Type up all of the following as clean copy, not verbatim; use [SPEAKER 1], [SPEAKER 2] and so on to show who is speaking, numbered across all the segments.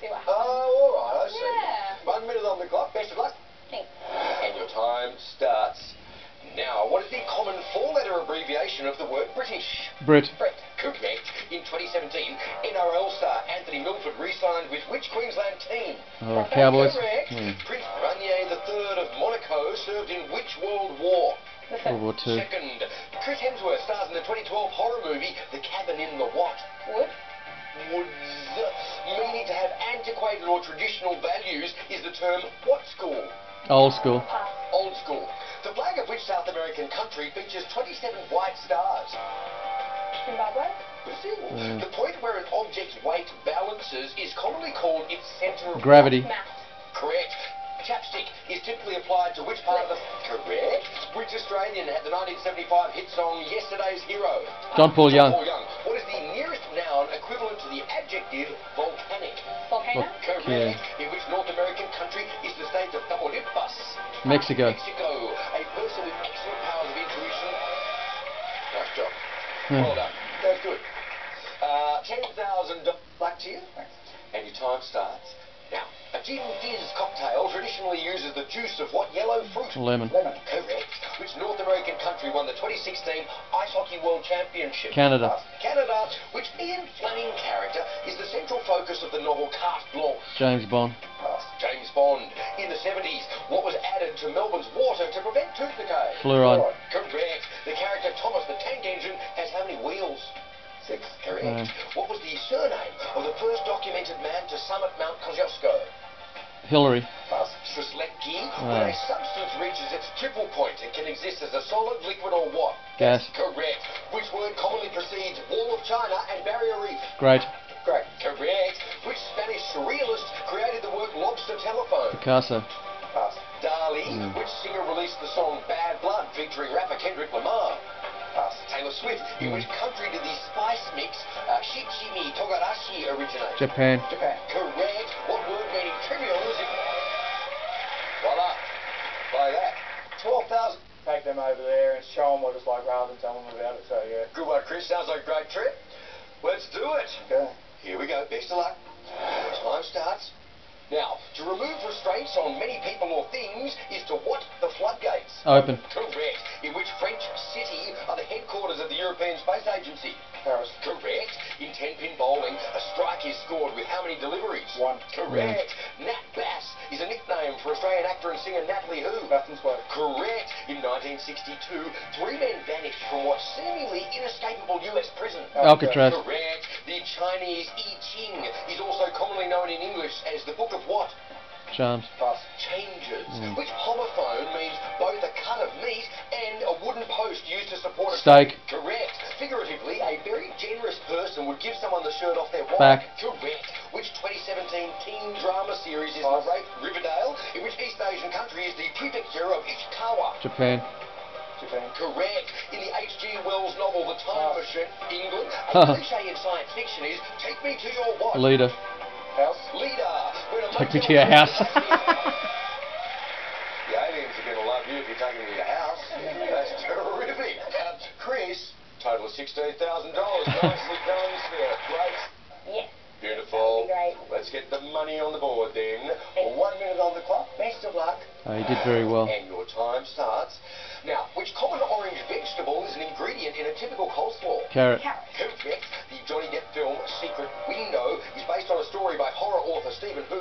[SPEAKER 1] see what happens.
[SPEAKER 2] Oh, alright, I see.
[SPEAKER 1] Yeah.
[SPEAKER 2] 1 minute on the clock. Best of luck.
[SPEAKER 1] Thanks.
[SPEAKER 2] And your time starts now. What is the common four-letter abbreviation of the word British?
[SPEAKER 3] Brit.
[SPEAKER 2] Brett. Correct. In 2017, NRL star Anthony Milford re-signed with which Queensland team?
[SPEAKER 3] Oh, Cowboys.
[SPEAKER 2] Correct. Prince Rainier III of Monaco served in which World War?
[SPEAKER 3] World War II.
[SPEAKER 2] Second. Chris Hemsworth stars in the 2012 horror movie The Cabin in the What?
[SPEAKER 1] Wood.
[SPEAKER 2] Woods. Meaning to have antiquated or traditional values is the term what school?
[SPEAKER 3] Old school.
[SPEAKER 1] Pass.
[SPEAKER 2] Old school. The flag of which South American country features 27 white stars?
[SPEAKER 1] Zimbabwe.
[SPEAKER 2] Brazil. The point where an object's weight balances is commonly called its centre of
[SPEAKER 3] Gravity.
[SPEAKER 1] Math.
[SPEAKER 2] Correct. Chapstick is typically applied to which part of the... Correct. Which Australian had the 1975 hit song Yesterday's Hero?
[SPEAKER 3] John Paul Young.
[SPEAKER 2] Paul Young. What is the nearest noun equivalent to the adjective volcanic?
[SPEAKER 1] Volcano.
[SPEAKER 2] Correct. In which North American country is the state of Tamaulipas?
[SPEAKER 3] Mexico.
[SPEAKER 2] Mexico. A person with excellent powers of intuition. Nice job.
[SPEAKER 3] Hmm.
[SPEAKER 2] Well done. That's good. $10,000 back to you.
[SPEAKER 1] Thanks.
[SPEAKER 2] And your time starts now. A gin fizz cocktail traditionally uses the juice of what yellow fruit?
[SPEAKER 3] Lemon.
[SPEAKER 2] Lemon. Correct. Which North American country won the 2016 Ice Hockey World Championship?
[SPEAKER 3] Canada.
[SPEAKER 2] Canada. Which Ian Fleming character is the central focus of the novel Carte Blanche?
[SPEAKER 3] James Bond.
[SPEAKER 2] James Bond. In the 70s, what was added to Melbourne's water to prevent tooth decay?
[SPEAKER 3] Fluoride.
[SPEAKER 2] Correct. The character Thomas the Tank Engine has how many wheels? 6. Correct. What was the surname of the first documented man to summit Mount Kosciuszko?
[SPEAKER 3] Hillary.
[SPEAKER 2] Strzelecki. When a substance reaches its triple point, it can exist as a solid, liquid, or what?
[SPEAKER 3] Gas.
[SPEAKER 2] Correct. Which word commonly precedes Wall of China and Barrier Reef?
[SPEAKER 3] Great.
[SPEAKER 2] Great. Correct. Which Spanish surrealist created the work Lobster Telephone?
[SPEAKER 3] Picasso.
[SPEAKER 2] Pass. Dali. Which singer released the song Bad Blood featuring rapper Kendrick Lamar? Pass. Taylor Swift. In which country did the spice mix Shichimi Togarashi originate?
[SPEAKER 3] Japan.
[SPEAKER 2] Japan. Correct. What word meaning trivial is it? Voila. By that. 12,000.
[SPEAKER 4] Take them over there and show them what it's like rather than tell them about it. So yeah.
[SPEAKER 2] Good one, Chris. Sounds like a great trip. Let's do it.
[SPEAKER 4] Okay.
[SPEAKER 2] Here we go. Best of luck. Time starts now. To remove restraints on many people or things is to what the floodgates?
[SPEAKER 3] Open.
[SPEAKER 2] Correct. In which French city are the headquarters of the European Space Agency?
[SPEAKER 4] Paris.
[SPEAKER 2] Correct. In 10-pin bowling, a strike is scored with how many deliveries?
[SPEAKER 4] 1.
[SPEAKER 2] Correct. Nat Bass is a nickname for Australian actor and singer Natalie who?
[SPEAKER 4] Bathensworth.
[SPEAKER 2] Correct. In 1962, 3 men vanished from what seemingly inescapable US prison?
[SPEAKER 3] Alcatraz.
[SPEAKER 2] Correct. The Chinese I Ching is also commonly known in English as the Book of what?
[SPEAKER 3] Charms.
[SPEAKER 4] Pass.
[SPEAKER 2] Changes. Which homophone means both a cut of meat and a wooden post used to support a
[SPEAKER 3] Steak.
[SPEAKER 2] Correct. Figuratively, a very generous person would give someone the shirt off their wife.
[SPEAKER 3] Back.
[SPEAKER 2] Correct. Which 2017 teen drama series is the Rape Riverdale? In which East Asian country is the prefecture of Ishikawa?
[SPEAKER 3] Japan.
[SPEAKER 4] Japan.
[SPEAKER 2] Correct. In the H.G. Wells novel The Time Machine, England, a cliche in science fiction is take me to your what?
[SPEAKER 3] Leader.
[SPEAKER 4] House.
[SPEAKER 2] Leader.
[SPEAKER 3] Take me to your house.
[SPEAKER 2] The aliens are going to love you if you take them to your house. That's terrific. Chris, total of $16,000. Nicely done, sir. Great.
[SPEAKER 1] Yes.
[SPEAKER 2] Beautiful.
[SPEAKER 1] Great.
[SPEAKER 2] Let's get the money on the board then. 1 minute on the clock. Best of luck.
[SPEAKER 3] Oh, you did very well.
[SPEAKER 2] And your time starts now. Which common orange vegetable is an ingredient in a typical coleslaw?
[SPEAKER 3] Carrot.
[SPEAKER 2] Correct. The Johnny Depp film Secret Window is based on a story by horror author Stephen Hu.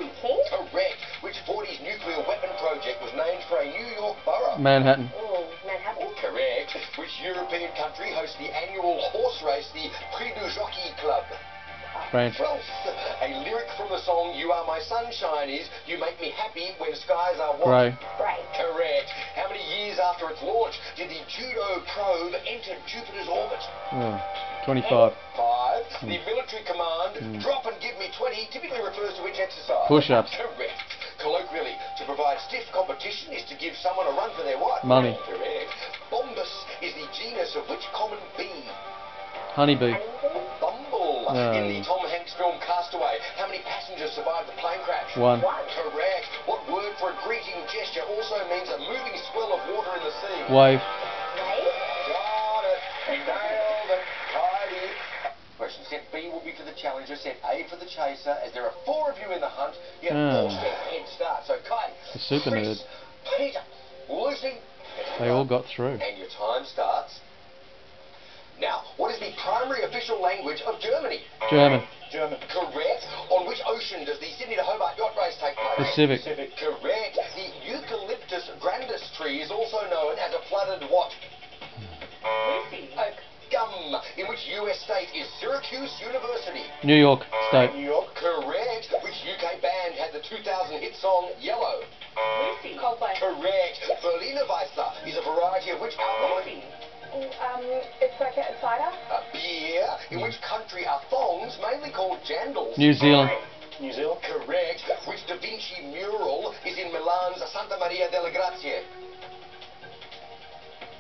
[SPEAKER 2] Correct. Which 40s nuclear weapon project was named for a New York borough?
[SPEAKER 3] Manhattan.
[SPEAKER 1] Manhattan.
[SPEAKER 2] Correct. Which European country hosts the annual horse race, the Prix du Jockey Club?
[SPEAKER 3] France.
[SPEAKER 2] A lyric from the song You Are My Sunshine is You Make Me Happy When Skies Are What?
[SPEAKER 3] Grey.
[SPEAKER 1] Grey.
[SPEAKER 2] Correct. How many years after its launch did the Judo probe enter Jupiter's orbit?
[SPEAKER 3] 25.
[SPEAKER 2] 5. The military command, drop and give me 20, typically refers to which exercise?
[SPEAKER 3] Push-ups.
[SPEAKER 2] Correct. Colloquially, to provide stiff competition is to give someone a run for their what?
[SPEAKER 3] Money.
[SPEAKER 2] Correct. Bombus is the genus of which common bee?
[SPEAKER 3] Honeybee.
[SPEAKER 2] Bumble. In the Tom Hanks film Castaway, how many passengers survived the plane crash?
[SPEAKER 3] 1.
[SPEAKER 2] Correct. What word for a greeting gesture also means a moving swell of water in the sea?
[SPEAKER 3] Wave.
[SPEAKER 2] Got it. You nailed it. Tidy. Question 6. Set B will be for the challenger, set A for the chaser. As there are 4 of you in the hunt, you have 4-step head start. So Kai,
[SPEAKER 3] The Supernerd.
[SPEAKER 2] Peter, Lucy,
[SPEAKER 3] They all got through.
[SPEAKER 2] and your time starts now. What is the primary official language of Germany?
[SPEAKER 3] German.
[SPEAKER 4] German.
[SPEAKER 2] Correct. On which ocean does the Sydney to Hobart yacht race take place?
[SPEAKER 3] Pacific.
[SPEAKER 4] Pacific.
[SPEAKER 2] Correct. The Eucalyptus grandis tree is also known as a flooded what?
[SPEAKER 1] Lucy. Oak.
[SPEAKER 2] Gum. In which US state is Syracuse University?
[SPEAKER 3] New York State.
[SPEAKER 4] New York.
[SPEAKER 2] Correct. Which UK band had the 2000 hit song Yellow?
[SPEAKER 1] Lucy. Coldplay.
[SPEAKER 2] Correct. Berliner Weisse is a variety of which alcoholic?
[SPEAKER 1] Lucy. It's like a cider.
[SPEAKER 2] A beer. In which country are thongs mainly called jandals?
[SPEAKER 3] New Zealand.
[SPEAKER 4] New Zealand.
[SPEAKER 2] Correct. Which Da Vinci mural is in Milan's Santa Maria delle Grazie?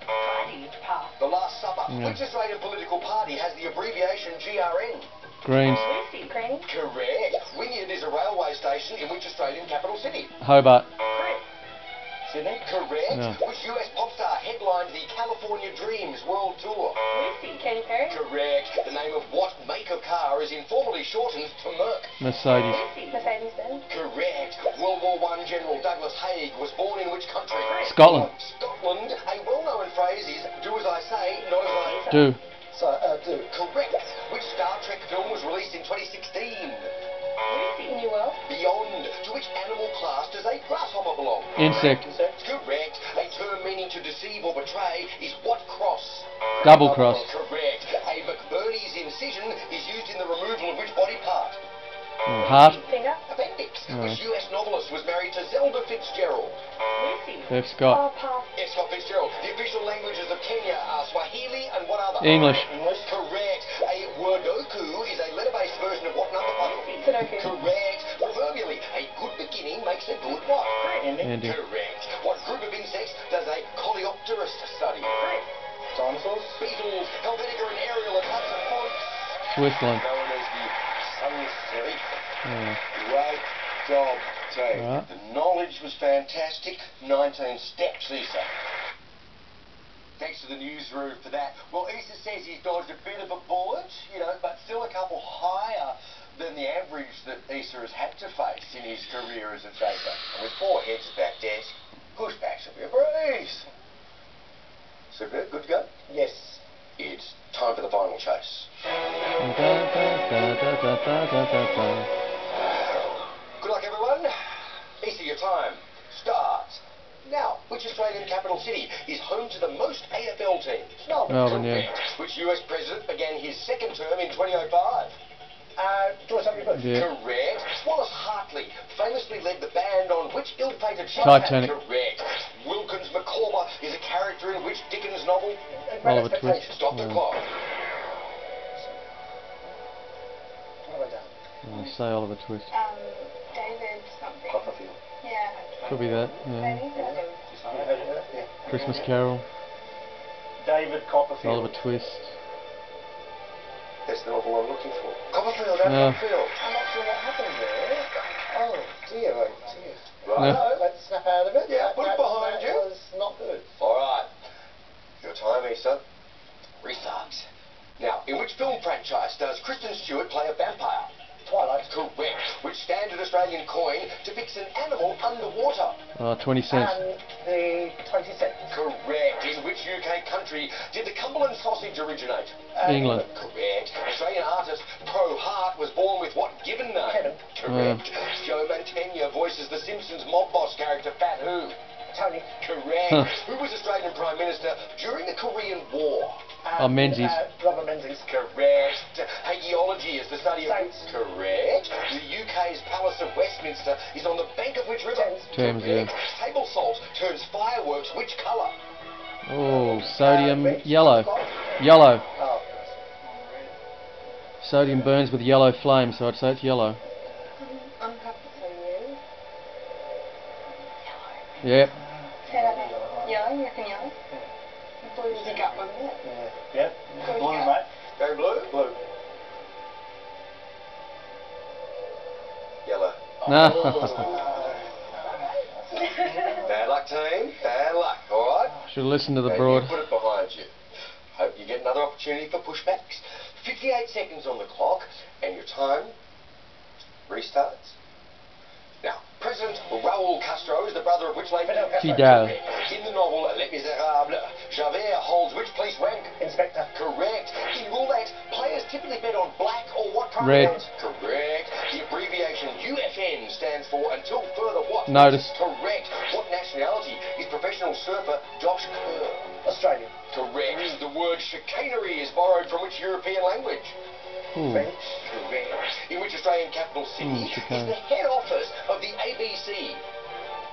[SPEAKER 1] Heidi. Pass.
[SPEAKER 2] The Last Supper.
[SPEAKER 3] Yeah.
[SPEAKER 2] Which Australian political party has the abbreviation GRN?
[SPEAKER 3] Greens.
[SPEAKER 1] Lucy. Green.
[SPEAKER 2] Correct. Wynyard is a railway station in which Australian capital city?
[SPEAKER 3] Hobart.
[SPEAKER 1] Chris.
[SPEAKER 4] Sydney.
[SPEAKER 2] Correct.
[SPEAKER 3] Yeah.
[SPEAKER 2] Which US pop star headlined the California Dreams World Tour?
[SPEAKER 1] Lucy. Katy Perry.
[SPEAKER 2] Correct. The name of what make of car is informally shortened to Merc?
[SPEAKER 3] Mercedes.
[SPEAKER 1] Lucy. Mercedes-Benz.
[SPEAKER 2] Correct. World War I General Douglas Haig was born in which country?
[SPEAKER 3] Scotland.
[SPEAKER 2] Scotland. A well-known phrase is do as I say, not as I
[SPEAKER 3] Do.
[SPEAKER 4] So, do.
[SPEAKER 2] Correct. Which Star Trek film was released in 2016?
[SPEAKER 1] Lucy. New World.
[SPEAKER 2] Beyond. To which animal class does a grasshopper belong?
[SPEAKER 3] Insect.
[SPEAKER 4] Insect.
[SPEAKER 2] Correct. A term meaning to deceive or betray is what cross?
[SPEAKER 3] Double cross.
[SPEAKER 2] Correct. A McBurney's incision is used in the removal of which body part?
[SPEAKER 3] Heart.
[SPEAKER 1] Finger.
[SPEAKER 2] Appendix.
[SPEAKER 3] Oh.
[SPEAKER 2] Which US novelist was married to Zelda Fitzgerald?
[SPEAKER 1] Lucy.
[SPEAKER 3] F. Scott.
[SPEAKER 1] Oh, pass.
[SPEAKER 2] Yes, Scott Fitzgerald. The official languages of Kenya are Swahili and what other?
[SPEAKER 3] English.
[SPEAKER 4] English.
[SPEAKER 2] Correct. A Wordoku is a letter-based version of what number puzzle?
[SPEAKER 1] Sudoku.
[SPEAKER 2] Correct. Proverbially, a good beginning makes a good what?
[SPEAKER 4] Ending.
[SPEAKER 3] Ending.
[SPEAKER 2] Correct. What group of insects does a coleopterist study?
[SPEAKER 4] Dinosaurs.
[SPEAKER 2] Beetles, Helvetica and Ariel and Hudson fonts.
[SPEAKER 3] Switzerland.
[SPEAKER 2] Known as the Sun Sleep.
[SPEAKER 3] Yeah.
[SPEAKER 2] Great job, team.
[SPEAKER 3] Right.
[SPEAKER 2] The knowledge was fantastic. 19 steps, Issa. Thanks to the newsroom for that. Well, Issa says he's dodged a bit of a bullet, but still a couple higher than the average that Issa has had to face in his career as a chaser. And with 4 heads at that desk, pushbacks will be a breeze. Super, good to go?
[SPEAKER 4] Yes.
[SPEAKER 2] It's time for the final chase. Good luck, everyone. Issa, your time starts now. Which Australian capital city is home to the most AFL teams?
[SPEAKER 3] Melbourne, yeah.
[SPEAKER 2] Correct. Which US president began his second term in 2005?
[SPEAKER 4] George W. Bush.
[SPEAKER 3] Yeah.
[SPEAKER 2] Correct. Wallace Hartley famously led the band on which ill-fated ship?
[SPEAKER 3] Titanic.
[SPEAKER 2] Correct. Wilkins McCorber is a character in which Dickens novel?
[SPEAKER 3] Oliver Twist.
[SPEAKER 2] Stop the
[SPEAKER 3] Yeah.
[SPEAKER 2] clock.
[SPEAKER 4] What have I done?
[SPEAKER 3] Say Oliver Twist.
[SPEAKER 1] David something.
[SPEAKER 4] Copperfield.
[SPEAKER 1] Yeah.
[SPEAKER 3] Could be that. Yeah.
[SPEAKER 1] Maybe.
[SPEAKER 4] Yeah.
[SPEAKER 3] Christmas Carol.
[SPEAKER 4] David Copperfield.
[SPEAKER 3] Oliver Twist.
[SPEAKER 2] That's the novel I'm looking for. Copperfield,
[SPEAKER 3] No.
[SPEAKER 2] Copperfield.
[SPEAKER 4] I'm not sure what happened there. Oh dear, oh dear.
[SPEAKER 2] Right.
[SPEAKER 3] No.
[SPEAKER 4] Let's snap out of it.
[SPEAKER 2] Yeah, put it behind you.
[SPEAKER 4] That was not good.
[SPEAKER 2] All right. Your time, Issa. Restart. Now, in which film franchise does Kristen Stewart play a vampire?
[SPEAKER 4] Twilight.
[SPEAKER 2] Correct. Which standard Australian coin depicts an animal underwater?
[SPEAKER 3] 20 cents.
[SPEAKER 4] And the 20 cents.
[SPEAKER 2] Correct. In which UK country did the Cumberland sausage originate?
[SPEAKER 3] England.
[SPEAKER 2] Correct. Australian artist Pro Hart was born with what given name?
[SPEAKER 4] Kevin.
[SPEAKER 2] Correct. Joe Mantegna voices the Simpsons mob boss character Fat Who?
[SPEAKER 4] Tony.
[SPEAKER 2] Correct.
[SPEAKER 3] Huh.
[SPEAKER 2] Who was Australian Prime Minister during the Korean War?
[SPEAKER 3] Menzies.
[SPEAKER 4] Robert Menzies.
[SPEAKER 2] Correct. Hagiology is the study of...
[SPEAKER 4] Saints.
[SPEAKER 2] Correct. The UK's Palace of Westminster is on the bank of which river?
[SPEAKER 4] Thames.
[SPEAKER 3] Thames, yeah.
[SPEAKER 2] Correct. Table salt turns fireworks which colour?
[SPEAKER 3] Oh, sodium
[SPEAKER 4] Red.
[SPEAKER 3] yellow. Yellow.
[SPEAKER 4] Oh.
[SPEAKER 3] Sodium burns with yellow flame, so I'd say it's yellow.
[SPEAKER 1] I'm happy to say
[SPEAKER 3] Yep.
[SPEAKER 1] Say that again. Yellow? You reckon yellow? Blue's your gut one, isn't it?
[SPEAKER 4] Yeah. Blue, mate.
[SPEAKER 2] Go blue?
[SPEAKER 4] Blue.
[SPEAKER 2] Yellow.
[SPEAKER 3] No.
[SPEAKER 2] Bad luck, team. Bad luck, all right?
[SPEAKER 3] Should have listened to the
[SPEAKER 2] Maybe
[SPEAKER 3] broad.
[SPEAKER 2] you put it behind you. Hope you get another opportunity for pushbacks. 50 58 seconds on the clock, and your time restarts. Now, President Raoul Castro is the brother of which lady?
[SPEAKER 3] She does.
[SPEAKER 2] In the novel Les Miserables, Javert holds which police rank?
[SPEAKER 4] Inspector.
[SPEAKER 2] Correct. In roulette, players typically bet on black or what
[SPEAKER 3] Red.
[SPEAKER 2] pronouns? Correct. The abbreviation UFN stands for until further what?
[SPEAKER 3] Notice.
[SPEAKER 2] Correct. What nationality is professional surfer Josh Kerr?
[SPEAKER 4] Australian.
[SPEAKER 2] Correct. The word chicanery is borrowed from which European language?
[SPEAKER 3] Ooh.
[SPEAKER 4] French.
[SPEAKER 2] Correct. In which Australian capital city is
[SPEAKER 3] chicane.
[SPEAKER 2] the head office of the ABC?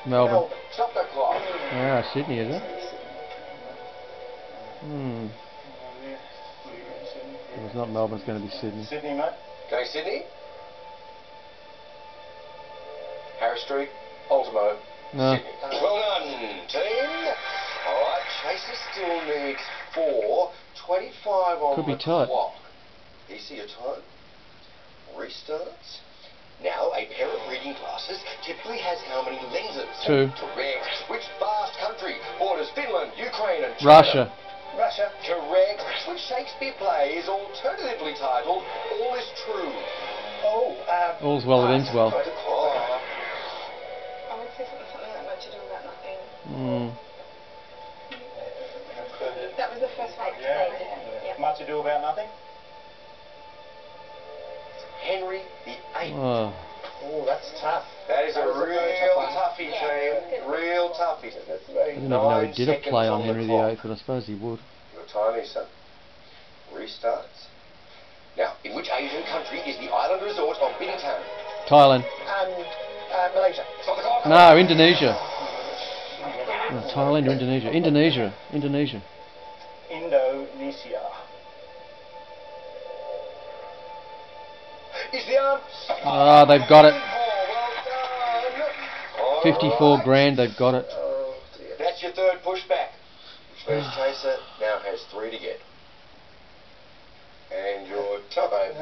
[SPEAKER 3] Melbourne.
[SPEAKER 2] Stop the clock.
[SPEAKER 3] Ah, Sydney, is it? Well, it's not Melbourne, it's going to be Sydney.
[SPEAKER 4] Sydney, mate.
[SPEAKER 2] Okay, Sydney. Harris Street, Ultimo,
[SPEAKER 3] No.
[SPEAKER 2] Sydney. Well done, team. Alright, Chaser still needs 4. 25 on
[SPEAKER 3] Could be
[SPEAKER 2] the
[SPEAKER 3] tight.
[SPEAKER 2] clock. You see your time? Restarts. Now, a pair of reading glasses typically has how many lenses?
[SPEAKER 3] 2.
[SPEAKER 2] Correct. Which vast country borders Finland, Ukraine and China?
[SPEAKER 3] Russia.
[SPEAKER 4] Russia.
[SPEAKER 2] Correct. Which Shakespeare play is alternatively titled All is True?
[SPEAKER 4] Oh,
[SPEAKER 3] All's well that ends well.
[SPEAKER 2] Stop the clock.
[SPEAKER 1] I would say something like Much Ado About Nothing. That was the first one. Yeah.
[SPEAKER 4] Much Ado About Nothing.
[SPEAKER 2] Henry VIII.
[SPEAKER 3] Oh.
[SPEAKER 4] Oh, that's tough.
[SPEAKER 2] That is a
[SPEAKER 4] That was a very
[SPEAKER 2] real
[SPEAKER 4] tough one.
[SPEAKER 2] toughie, team. Real toughie.
[SPEAKER 4] That's
[SPEAKER 3] I
[SPEAKER 4] very
[SPEAKER 3] didn't even know he
[SPEAKER 2] 9
[SPEAKER 3] did a play
[SPEAKER 2] seconds
[SPEAKER 3] on
[SPEAKER 2] on the
[SPEAKER 3] Henry
[SPEAKER 2] clock.
[SPEAKER 3] VIII, but I suppose he would.
[SPEAKER 2] Your time, Issa. Restarts. Now, in which Asian country is the island resort of Bintan?
[SPEAKER 3] Thailand.
[SPEAKER 4] Malaysia.
[SPEAKER 2] Stop the clock.
[SPEAKER 3] No, Indonesia. No, Thailand or Indonesia? Indonesia. Indonesia.
[SPEAKER 4] Indonesia.
[SPEAKER 2] Is the answer?
[SPEAKER 3] Ah, they've got it.
[SPEAKER 2] Well done.
[SPEAKER 3] 54 grand, they've got it.
[SPEAKER 2] Oh, dear. That's your third pushback, which means Chaser now has 3 to get. And your time
[SPEAKER 3] Like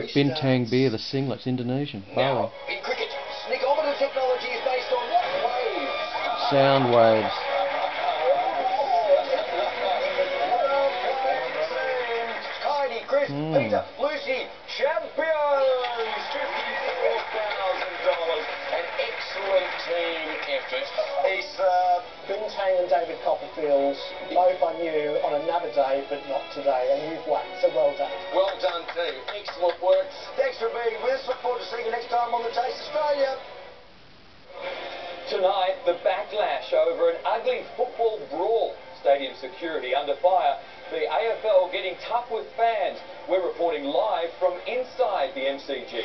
[SPEAKER 2] restarts.
[SPEAKER 3] Bintang beer, the singlets, Indonesian. Bali.
[SPEAKER 2] Now, in cricket, sneakometer technology is based on what waves?
[SPEAKER 3] Sound waves.
[SPEAKER 2] Heidi, Chris, Peter, Lucy, champions! $54,000. An excellent team effort.
[SPEAKER 4] Bintang and David Copperfield, both I knew on another day, but not today, and you've won, so well done.
[SPEAKER 2] Well done, team. Excellent work. Thanks for being with us. Look forward to seeing you next time on the Taste Australia.
[SPEAKER 5] Tonight, the backlash over an ugly football brawl. Stadium security under fire. The AFL getting tough with fans. We're reporting live from inside the MCG.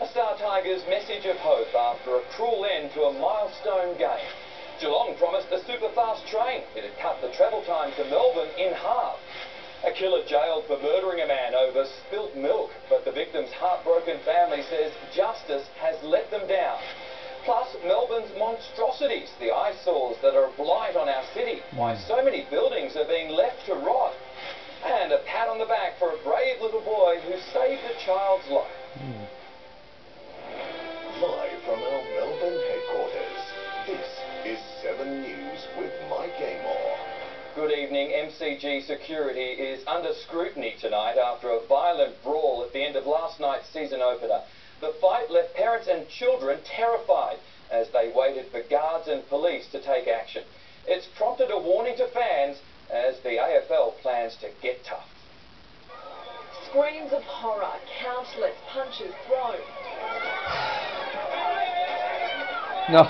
[SPEAKER 5] A Star Tigers message of hope after a cruel end to a milestone game. Geelong promised a super fast train. It had cut the travel time to Melbourne in half. A killer jailed for murdering a man over spilt milk, but the victim's heartbroken family says justice has let them down. Plus, Melbourne's monstrosities, the eyesores that are a blight on our city. Why so many buildings are being left to rot. And a pat on the back for a brave little boy who saved a child's life.
[SPEAKER 6] Live from our Melbourne headquarters, this is 7 News with Mike Amor.
[SPEAKER 5] Good evening. MCG security is under scrutiny tonight after a violent brawl at the end of last night's season opener. The fight left parents and children terrified as they waited for guards and police to take action. It's prompted a warning to fans as the AFL plans to get tough.
[SPEAKER 7] Screams of horror, countless punches thrown.
[SPEAKER 3] No.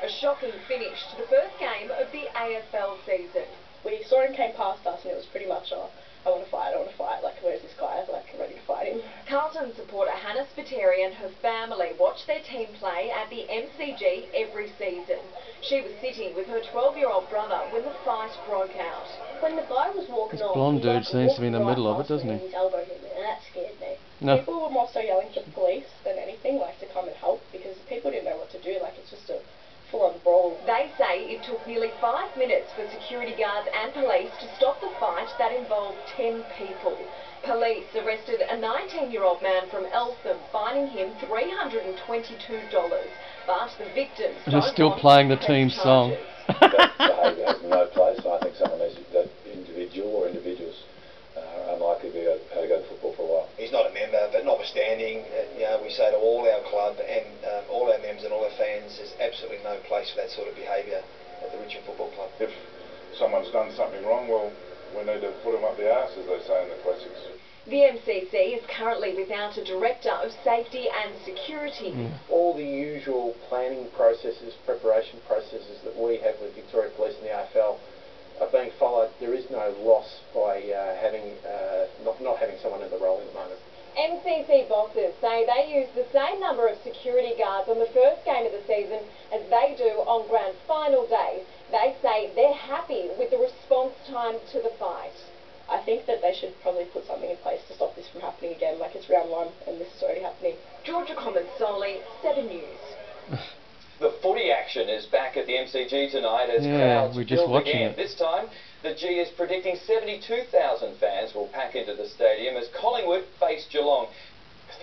[SPEAKER 7] A shocking finish to the first game of the AFL season.
[SPEAKER 8] We saw him came past us and it was pretty much, I want to fight, like where's this guy, like ready to fight him.
[SPEAKER 7] Carlton supporter Hannah Spiteri and her family watch their team play at the MCG every season. She was sitting with her 12-year-old brother when the fight broke out.
[SPEAKER 8] When the guy was walking
[SPEAKER 3] This
[SPEAKER 8] off,
[SPEAKER 3] blonde
[SPEAKER 8] he,
[SPEAKER 3] dude
[SPEAKER 8] like,
[SPEAKER 3] seems to be in the
[SPEAKER 8] walked
[SPEAKER 3] middle of
[SPEAKER 8] right
[SPEAKER 3] it, doesn't
[SPEAKER 8] past
[SPEAKER 3] he?
[SPEAKER 8] me and His elbow hit me, and that scared me.
[SPEAKER 3] No.
[SPEAKER 8] People were more so yelling for police than anything, like to come and help, because people didn't know what to do, like it's just a full-on brawl.
[SPEAKER 7] They say it took nearly 5 minutes for security guards and police to stop the fight that involved 10 people. Police arrested a 19-year-old man from Eltham, fining him $322. But the victims
[SPEAKER 3] They're still playing the team song.
[SPEAKER 9] That behaviour has no place, and I think someone needs that individual or individuals are unlikely to be able to go to football for
[SPEAKER 10] notwithstanding, we say to all our club and all our members and all our fans, there's absolutely no place for that sort of behaviour at the Richmond Football Club.
[SPEAKER 9] If someone's done something wrong, well, we need to put them up the arse, as they say in the classics.
[SPEAKER 7] The MCC is currently without a Director of Safety and Security.
[SPEAKER 4] All the usual planning processes, preparation processes that we have with Victoria Police and the AFL are being followed. There is no loss by not having someone in the role at the moment.
[SPEAKER 7] MCC bosses say they use the same number of security guards on the first game of the season as they do on grand final day. They say they're happy with the response time to the fight.
[SPEAKER 8] I think that they should probably put something in place to stop this from happening again. Like, it's round one and this is already happening.
[SPEAKER 7] Georgia Comensoli, 7 News.
[SPEAKER 5] The footy action is back at the MCG tonight as
[SPEAKER 3] Yeah,
[SPEAKER 5] crowds
[SPEAKER 3] we're just
[SPEAKER 5] build
[SPEAKER 3] watching
[SPEAKER 5] again.
[SPEAKER 3] it.
[SPEAKER 5] This time, the G is predicting 72,000 fans will pack into the stadium as Collingwood face Geelong.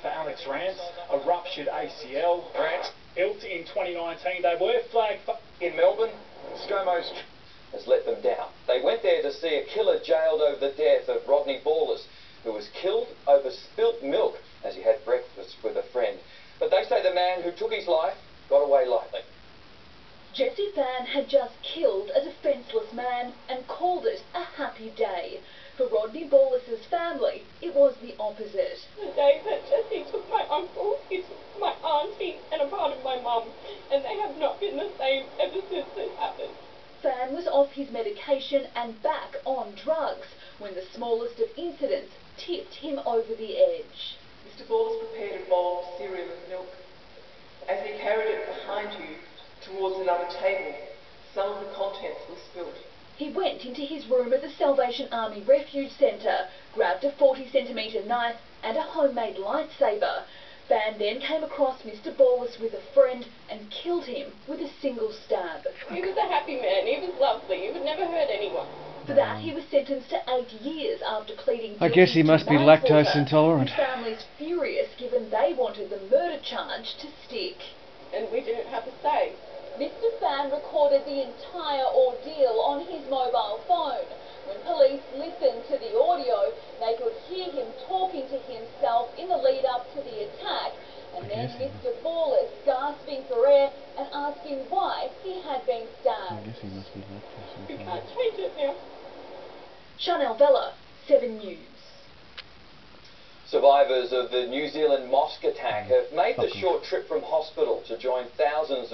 [SPEAKER 11] For Alex Rance, a ruptured ACL. Rance built in 2019. They were flagged
[SPEAKER 5] In Melbourne, ScoMo's has let them down. They went there to see a killer jailed over the death of Rodney Borlas, who was killed over spilt milk as he had breakfast with a friend. But they say the man who took his life got away lightly.
[SPEAKER 12] Jesse Fan had just killed a defenceless man and called it a happy day. For Rodney Borlas's family, it was the opposite.
[SPEAKER 8] The day that Jesse took my uncle, he took my auntie and a part of my mum, and they have not been the same ever since this happened.
[SPEAKER 12] Fan was off his medication and back on drugs when the smallest of incidents tipped him over the edge.
[SPEAKER 13] Mr. Borlas prepared a bowl of cereal and milk. As he carried it behind you towards another table, some of the contents were spilled.
[SPEAKER 12] He went into his room at the Salvation Army Refuge Centre, grabbed a 40cm knife and a homemade lightsaber. Fan then came across Mr. Borlas with a friend and killed him with a single stab.
[SPEAKER 8] He was a happy man, he was lovely, he would never hurt anyone.
[SPEAKER 12] For that, he was sentenced to 8 years after pleading guilty
[SPEAKER 3] I guess he must
[SPEAKER 12] to
[SPEAKER 3] be
[SPEAKER 12] manslaughter,
[SPEAKER 3] lactose intolerant.
[SPEAKER 12] with families furious given they wanted the murder charge to stick.
[SPEAKER 8] And we didn't have a say.
[SPEAKER 12] Mr. Fan recorded the entire ordeal on his mobile phone. When police listened to the audio, they could hear him talking to himself in the lead up to the attack, and then Mr. Borlas gasping for air and asking why he had been
[SPEAKER 3] I
[SPEAKER 12] stabbed.
[SPEAKER 3] guess he must be lactose
[SPEAKER 8] We
[SPEAKER 3] intolerant.
[SPEAKER 8] can't change it now.
[SPEAKER 12] Chanel Vella, 7 News.
[SPEAKER 5] Survivors of the New Zealand mosque attack have made the short trip from hospital to join thousands